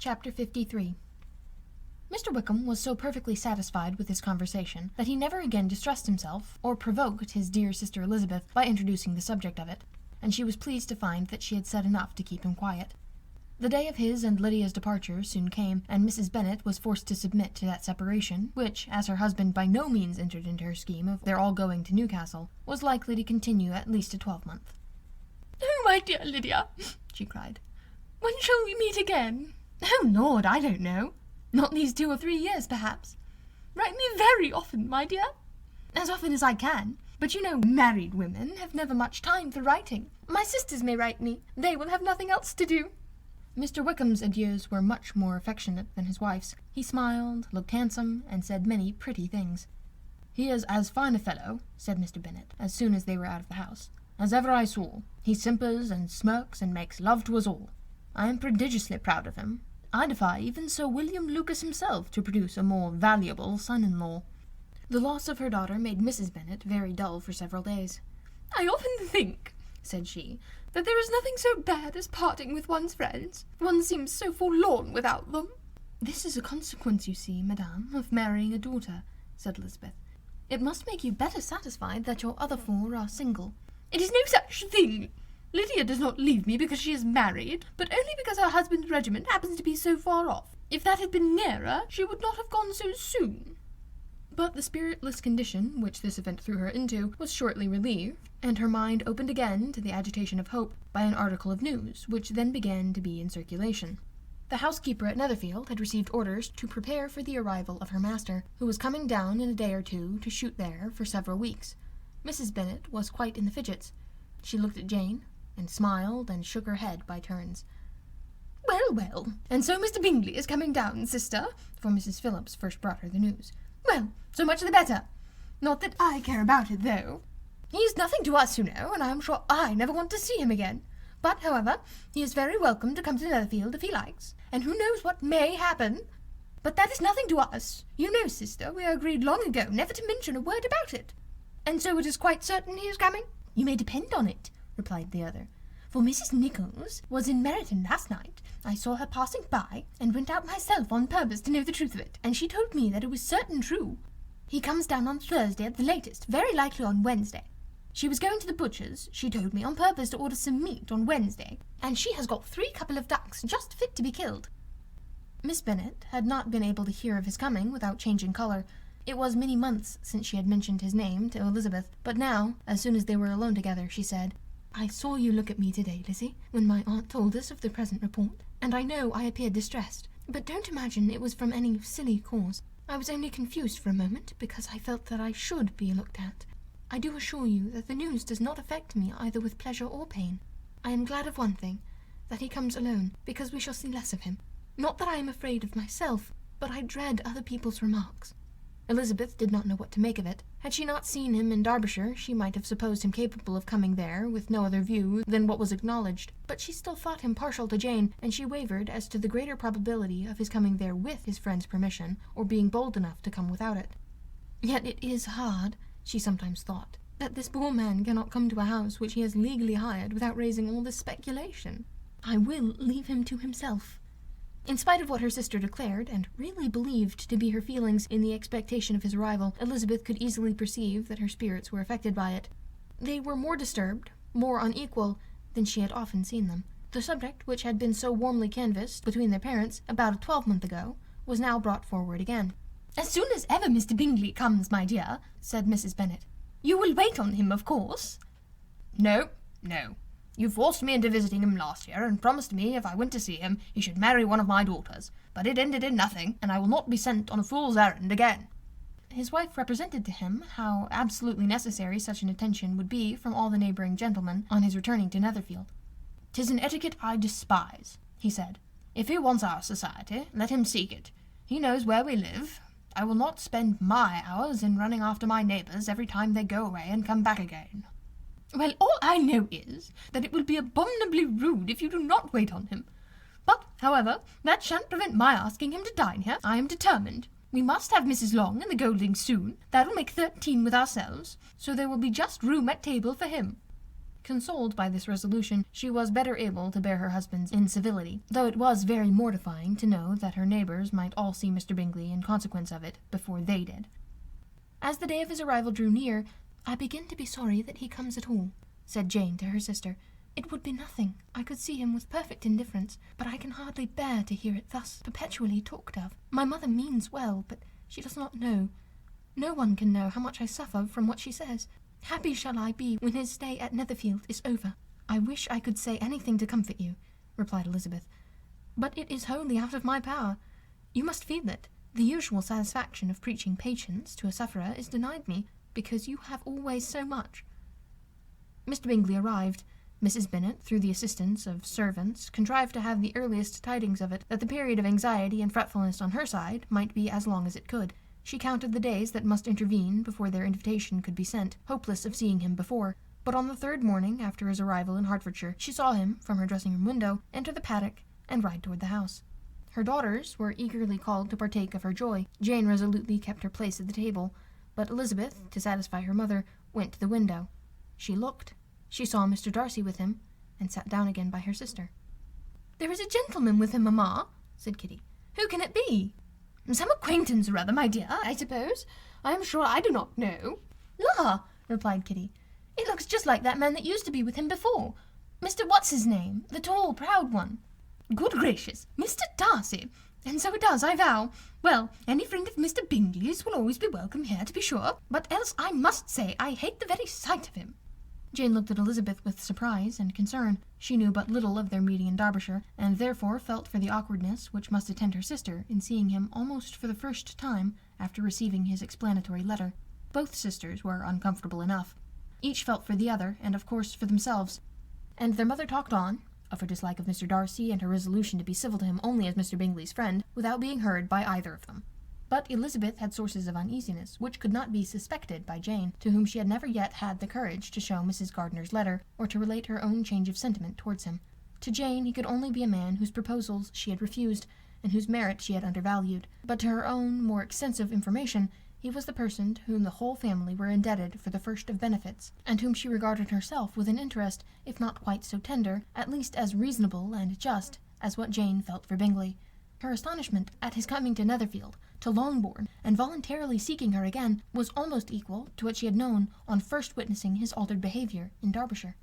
Chapter 53. Mr. Wickham was so perfectly satisfied with his conversation that he never again distressed himself or provoked his dear sister Elizabeth by introducing the subject of it, and she was pleased to find that she had said enough to keep him quiet. The day of his and Lydia's departure soon came, and Mrs. Bennet was forced to submit to that separation, which, as her husband by no means entered into her scheme of their all going to Newcastle, was likely to continue at least a 12-month. "Oh, my dear Lydia," she cried, "when shall we meet again?" "Oh, Lord, I don't know. Not these 2 or 3 years, perhaps." "Write me very often, my dear." "As often as I can. But you know married women have never much time for writing. My sisters may write me. They will have nothing else to do." Mr. Wickham's adieus were much more affectionate than his wife's. He smiled, looked handsome, and said many pretty things. "He is as fine a fellow," said Mr. Bennet, as soon as they were out of the house, "as ever I saw. He simpers and smirks and makes love to us all. I am prodigiously proud of him. I defy even Sir William Lucas himself to produce a more valuable son-in-law." The loss of her daughter made Mrs. Bennet very dull for several days. "I often think," said she, "that there is nothing so bad as parting with one's friends. One seems so forlorn without them." "This is a consequence, you see, madame, of marrying a daughter," said Elizabeth. "It must make you better satisfied that your other 4 are single." "It is no such thing. Lydia does not leave me because she is married, but only because her husband's regiment happens to be so far off. If that had been nearer, she would not have gone so soon." But the spiritless condition which this event threw her into was shortly relieved, and her mind opened again to the agitation of hope by an article of news, which then began to be in circulation. The housekeeper at Netherfield had received orders to prepare for the arrival of her master, who was coming down in a day or 2 to shoot there for several weeks. Mrs. Bennet was quite in the fidgets. She looked at Jane, and smiled and shook her head by turns. "Well, well, and so Mr. Bingley is coming down, sister?" For Mrs. Phillips first brought her the news. "Well, so much the better. Not that I care about it, though. He is nothing to us, you know, and I am sure I never want to see him again. But, however, he is very welcome to come to Netherfield if he likes, and who knows what may happen. But that is nothing to us. You know, sister, we agreed long ago never to mention a word about it. And so it is quite certain he is coming?" "You may depend on it," replied the other, "for Mrs. Nichols was in Meryton last night. I saw her passing by, and went out myself on purpose to know the truth of it, and she told me that it was certain true. He comes down on Thursday at the latest, very likely on Wednesday. She was going to the butcher's, she told me, on purpose to order some meat on Wednesday, and she has got 3 couple of ducks just fit to be killed." Miss Bennet had not been able to hear of his coming without changing colour. It was many months since she had mentioned his name to Elizabeth, but now, as soon as they were alone together, she said, "I saw you look at me today, Lizzie, when my aunt told us of the present report, and I know I appeared distressed, but don't imagine it was from any silly cause. I was only confused for a moment, because I felt that I should be looked at. I do assure you that the news does not affect me either with pleasure or pain. I am glad of one thing, that he comes alone, because we shall see less of him. Not that I am afraid of myself, but I dread other people's remarks." Elizabeth did not know what to make of it. Had she not seen him in Derbyshire, she might have supposed him capable of coming there with no other view than what was acknowledged, but she still thought him partial to Jane, and she wavered as to the greater probability of his coming there with his friend's permission, or being bold enough to come without it. "Yet it is hard," she sometimes thought, "that this poor man cannot come to a house which he has legally hired without raising all this speculation. I will leave him to himself." In spite of what her sister declared, and really believed to be her feelings in the expectation of his arrival, Elizabeth could easily perceive that her spirits were affected by it. They were more disturbed, more unequal, than she had often seen them. The subject, which had been so warmly canvassed between their parents about a 12-month ago, was now brought forward again. "As soon as ever Mr. Bingley comes, my dear," said Mrs. Bennet, "you will wait on him, of course?" No. You forced me into visiting him last year, and promised me if I went to see him he should marry one of my daughters, but it ended in nothing, and I will not be sent on a fool's errand again." His wife represented to him how absolutely necessary such an attention would be from all the neighbouring gentlemen on his returning to Netherfield. "'Tis an etiquette I despise," he said. "If he wants our society, let him seek it. He knows where we live. I will not spend my hours in running after my neighbours every time they go away and come back again." "Well, all I know is that it will be abominably rude if you do not wait on him. But, however, that shan't prevent my asking him to dine here. I am determined. We must have Mrs. Long and the Goldings soon. That'll make 13 with ourselves, so there will be just room at table for him." Consoled by this resolution, she was better able to bear her husband's incivility, though it was very mortifying to know that her neighbours might all see Mr. Bingley in consequence of it before they did. As the day of his arrival drew near, "I begin to be sorry that he comes at all," said Jane to her sister. "It would be nothing. I could see him with perfect indifference, but I can hardly bear to hear it thus perpetually talked of. My mother means well, but she does not know. No one can know how much I suffer from what she says. Happy shall I be when his stay at Netherfield is over." "I wish I could say anything to comfort you," replied Elizabeth, "but it is wholly out of my power. You must feel it. The usual satisfaction of preaching patience to a sufferer is denied me, because you have always so much." Mr. Bingley arrived. Mrs. Bennet, through the assistance of servants, contrived to have the earliest tidings of it, that the period of anxiety and fretfulness on her side might be as long as it could. She counted the days that must intervene before their invitation could be sent, hopeless of seeing him before. But on the third morning after his arrival in Hertfordshire, she saw him, from her dressing-room window, enter the paddock and ride toward the house. Her daughters were eagerly called to partake of her joy. Jane resolutely kept her place at the table, but Elizabeth, to satisfy her mother, went to the window. She looked. She saw Mr. Darcy with him, and sat down again by her sister. "There is a gentleman with him, mamma," said Kitty. "Who can it be?" "Some acquaintance or other, my dear, I suppose. I am sure I do not know." "La!" replied Kitty. "It looks just like that man that used to be with him before. Mr. What's-his-name, the tall, proud one." "Good gracious, Mr. Darcy! And so it does, I vow. Well, any friend of Mr. Bingley's will always be welcome here, to be sure, but else I must say I hate the very sight of him." Jane looked at Elizabeth with surprise and concern. She knew but little of their meeting in Derbyshire, and therefore felt for the awkwardness which must attend her sister in seeing him almost for the first time after receiving his explanatory letter. Both sisters were uncomfortable enough. Each felt for the other, and of course for themselves. And their mother talked on, of her dislike of Mr. Darcy and her resolution to be civil to him only as Mr. Bingley's friend, without being heard by either of them. But Elizabeth had sources of uneasiness which could not be suspected by Jane, to whom she had never yet had the courage to show Mrs. Gardiner's letter, or to relate her own change of sentiment towards him. To Jane he could only be a man whose proposals she had refused, and whose merit she had undervalued. But to her own more extensive information, he was the person to whom the whole family were indebted for the first of benefits, and whom she regarded herself with an interest, if not quite so tender, at least as reasonable and just, as what Jane felt for Bingley. Her astonishment at his coming to Netherfield, to Longbourn, and voluntarily seeking her again, was almost equal to what she had known on first witnessing his altered behaviour in Derbyshire.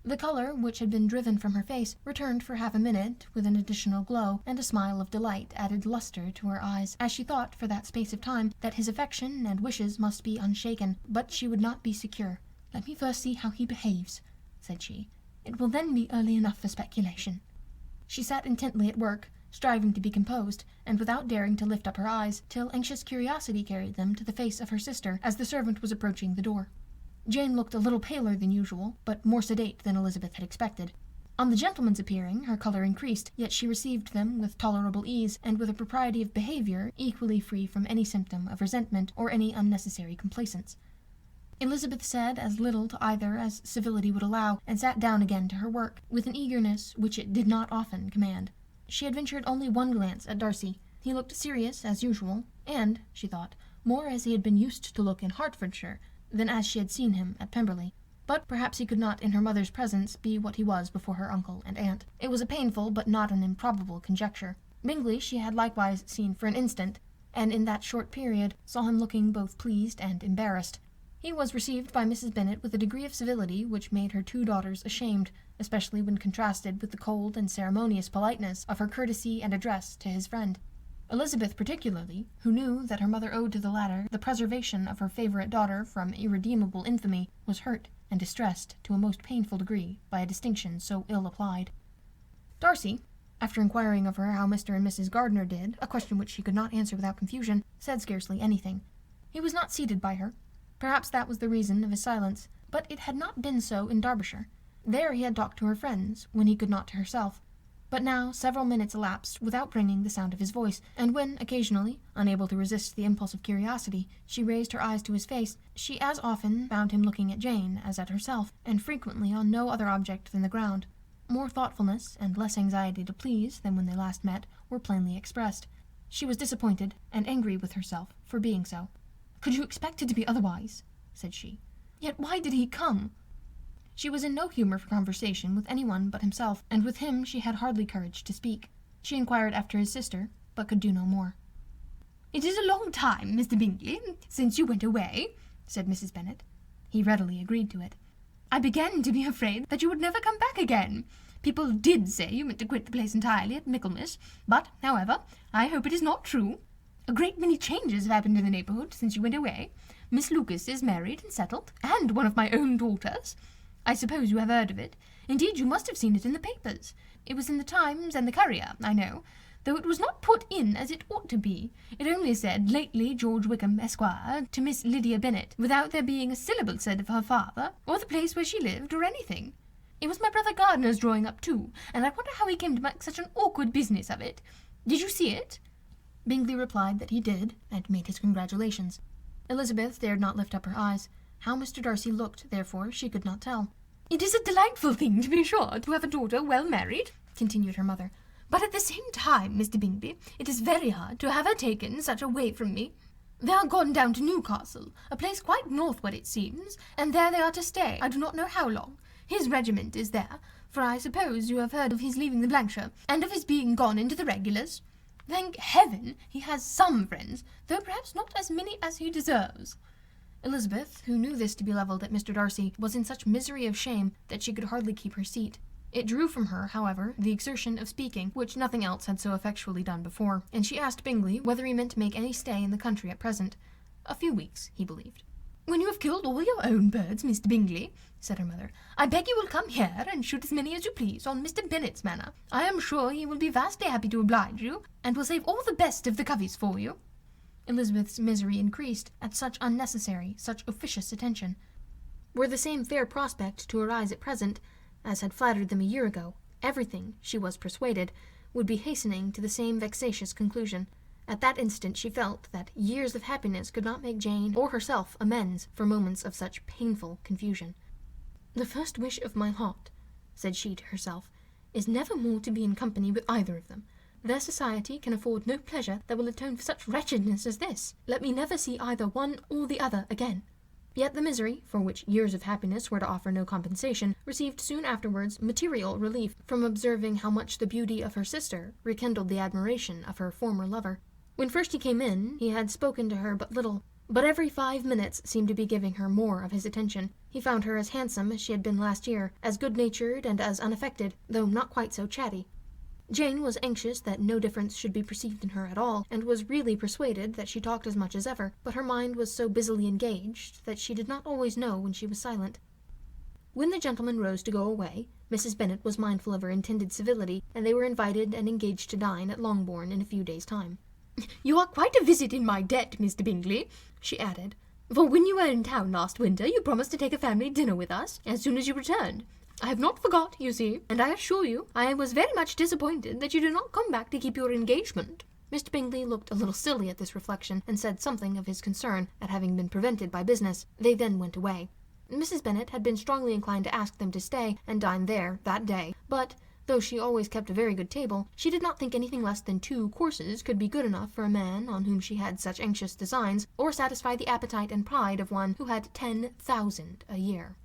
The colour, which had been driven from her face, returned for half a minute with an additional glow, and a smile of delight added lustre to her eyes, as she thought for that space of time that his affection and wishes must be unshaken, but she would not be secure. "Let me first see how he behaves," said she. "It will then be early enough for speculation." She sat intently at work, striving to be composed, and without daring to lift up her eyes, till anxious curiosity carried them to the face of her sister as the servant was approaching the door. Jane looked a little paler than usual, but more sedate than Elizabeth had expected. On the gentleman's appearing, her colour increased, yet she received them with tolerable ease, and with a propriety of behaviour equally free from any symptom of resentment or any unnecessary complaisance. Elizabeth said as little to either as civility would allow, and sat down again to her work, with an eagerness which it did not often command. She had ventured only one glance at Darcy. He looked serious as usual, and, she thought, more as he had been used to look in Hertfordshire than as she had seen him at Pemberley. But perhaps he could not in her mother's presence be what he was before her uncle and aunt. It was a painful but not an improbable conjecture. Bingley she had likewise seen for an instant, and in that short period saw him looking both pleased and embarrassed. He was received by Mrs. Bennet with a degree of civility which made her two daughters ashamed, especially when contrasted with the cold and ceremonious politeness of her courtesy and address to his friend. Elizabeth particularly, who knew that her mother owed to the latter the preservation of her favourite daughter from irredeemable infamy, was hurt and distressed to a most painful degree by a distinction so ill applied. Darcy, after inquiring of her how Mr. and Mrs. Gardiner did, a question which she could not answer without confusion, said scarcely anything. He was not seated by her. Perhaps that was the reason of his silence, but it had not been so in Derbyshire. There he had talked to her friends, when he could not to herself. But now several minutes elapsed without bringing the sound of his voice, and when, occasionally, unable to resist the impulse of curiosity, she raised her eyes to his face, she as often found him looking at Jane as at herself, and frequently on no other object than the ground. More thoughtfulness and less anxiety to please than when they last met were plainly expressed. She was disappointed and angry with herself for being so. "Could you expect it to be otherwise?" said she. "Yet why did he come?" She was in no humour for conversation with anyone but himself, and with him she had hardly courage to speak. She inquired after his sister, but could do no more. "It is a long time, Mr. Bingley, since you went away," said Mrs. Bennet. He readily agreed to it. "I began to be afraid that you would never come back again. People did say you meant to quit the place entirely at Michaelmas, but, however, I hope it is not true. A great many changes have happened in the neighbourhood since you went away. Miss Lucas is married and settled, and one of my own daughters. I suppose you have heard of it. Indeed, you must have seen it in the papers. It was in the Times and the Courier, I know, though it was not put in as it ought to be. It only said, 'Lately George Wickham, Esquire, to Miss Lydia Bennet,' without there being a syllable said of her father, or the place where she lived, or anything. It was my brother Gardiner's drawing up too, and I wonder how he came to make such an awkward business of it. Did you see it?" Bingley replied that he did, and made his congratulations. Elizabeth dared not lift up her eyes. How Mr. Darcy looked, therefore, she could not tell. "It is a delightful thing, to be sure, to have a daughter well married," continued her mother. "But at the same time, Mr. Bingley, it is very hard to have her taken such a way from me. They are gone down to Newcastle, a place quite northward it seems, and there they are to stay, I do not know how long. His regiment is there, for I suppose you have heard of his leaving the Blankshire, and of his being gone into the regulars. Thank heaven he has some friends, though perhaps not as many as he deserves." Elizabeth, who knew this to be levelled at Mr. Darcy, was in such misery of shame that she could hardly keep her seat. It drew from her, however, the exertion of speaking, which nothing else had so effectually done before, and she asked Bingley whether he meant to make any stay in the country at present. A few weeks, he believed. "When you have killed all your own birds, Mr. Bingley," said her mother, "I beg you will come here and shoot as many as you please on Mr. Bennet's manor. I am sure he will be vastly happy to oblige you, and will save all the best of the coveys for you." Elizabeth's misery increased at such unnecessary, such officious attention. Were the same fair prospect to arise at present, as had flattered them a year ago, everything, she was persuaded, would be hastening to the same vexatious conclusion. At that instant she felt that years of happiness could not make Jane or herself amends for moments of such painful confusion. "The first wish of my heart," said she to herself, "is never more to be in company with either of them. Their society can afford no pleasure that will atone for such wretchedness as this. Let me never see either one or the other again." Yet the misery, for which years of happiness were to offer no compensation, received soon afterwards material relief from observing how much the beauty of her sister rekindled the admiration of her former lover. When first he came in, he had spoken to her but little, but every 5 minutes seemed to be giving her more of his attention. He found her as handsome as she had been last year, as good-natured and as unaffected, though not quite so chatty. Jane was anxious that no difference should be perceived in her at all, and was really persuaded that she talked as much as ever, but her mind was so busily engaged that she did not always know when she was silent. When the gentlemen rose to go away, Mrs. Bennet was mindful of her intended civility, and they were invited and engaged to dine at Longbourn in a few days' time. "You are quite a visit in my debt, Mr. Bingley," she added, "for when you were in town last winter you promised to take a family dinner with us as soon as you returned. I have not forgot, you see, and I assure you I was very much disappointed that you did not come back to keep your engagement." Mr. Bingley looked a little silly at this reflection, and said something of his concern at having been prevented by business. They then went away. Mrs. Bennet had been strongly inclined to ask them to stay and dine there that day, but, though she always kept a very good table, she did not think anything less than 2 courses could be good enough for a man on whom she had such anxious designs, or satisfy the appetite and pride of one who had 10,000 a year.